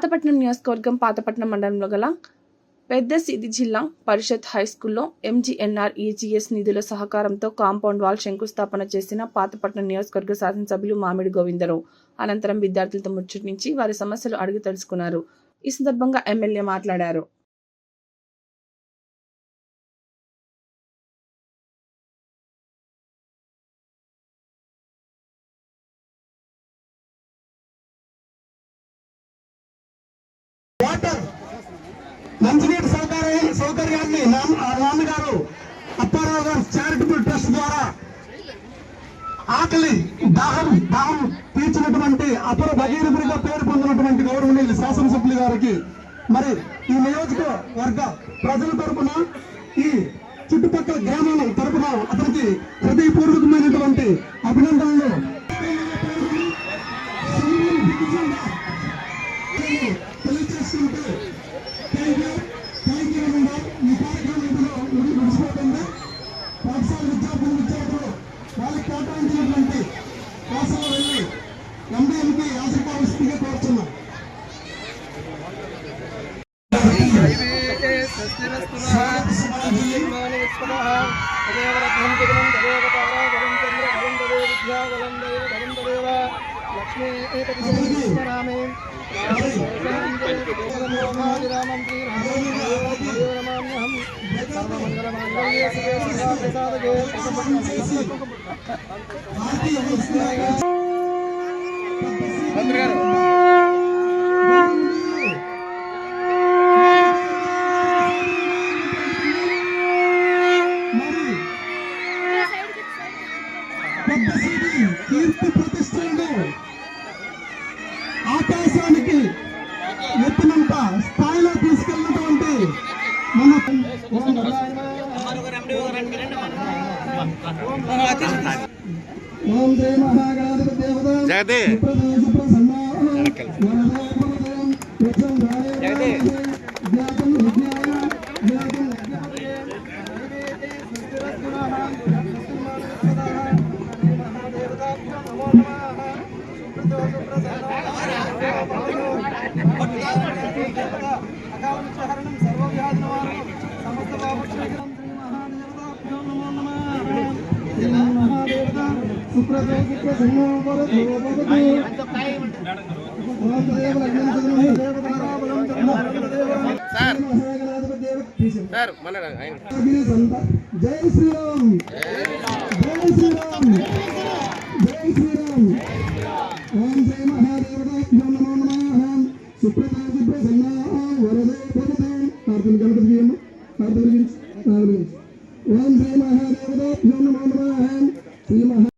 పాతపట్నం నియోజకవర్గం పాతపట్నం మండలంలో గల పెద్దసీది జిల్లా పరిషత్ హైస్కూల్లో ఎంజీఎన్ఆర్ ఈజీఎస్ నిధుల సహకారంతో కాంపౌండ్ వాల్ శంకుస్థాపన చేసిన పాతపట్నం నియోజకవర్గ శాసనసభ్యులు మామిడి గోవిందరావు అనంతరం విద్యార్థులతో ముచ్చటించి వారి సమస్యలు అడిగి తెలుసుకున్నారు. ఈ సందర్భంగా ఎమ్మెల్యే మాట్లాడారు. మంచినీటి సౌకర్యాన్ని నాన్నగారు అప్పారావు గారు చారిటబుల్ ట్రస్ట్ ద్వారా ఆకలి దాహం తీర్చినటువంటి అపర భగీరథుడిగా పేరు పొందినటువంటి గౌరవనీయులు శాసనసభ్యులు గారికి మరి ఈ నియోజకవర్గ ప్రజల తరపున ఈ చుట్టుపక్కల గ్రామాల తరపున అతనికి హృదయపూర్వకమైనటువంటి అభినందనలు తెలియజేసుకుంటూ ఈ కార్యక్రమంలో ముగిసిపోతుంది. పాఠశాల విద్యార్థులు వాళ్ళకి కేటాయించినటువంటి క్లాసులో వెళ్ళి ఎంబీఎంకి ఆశీర్వాదిస్తుందిగా కోరుతున్నాం. కీర్తి ప్రతిష్టలు ఆకాశానికి ఎత్తినంత స్థాయిలో తీసుకెళ్ళినటువంటి మన ఓం శ్రీ మహాగణాధిపతి జై శ్రీరామ్ జై శ్రీరామ్ జై శ్రీరామ్. ఓం శ్రీ మహాదేవతాభ్యో నమో నమః. సుప్రజా సుప్రసన్నా వరదే భవతే. ఆర్తులు గణపతి ఓం శ్రీ మహాదేవతాభ్యో నమో నమః. శ్రీ మహా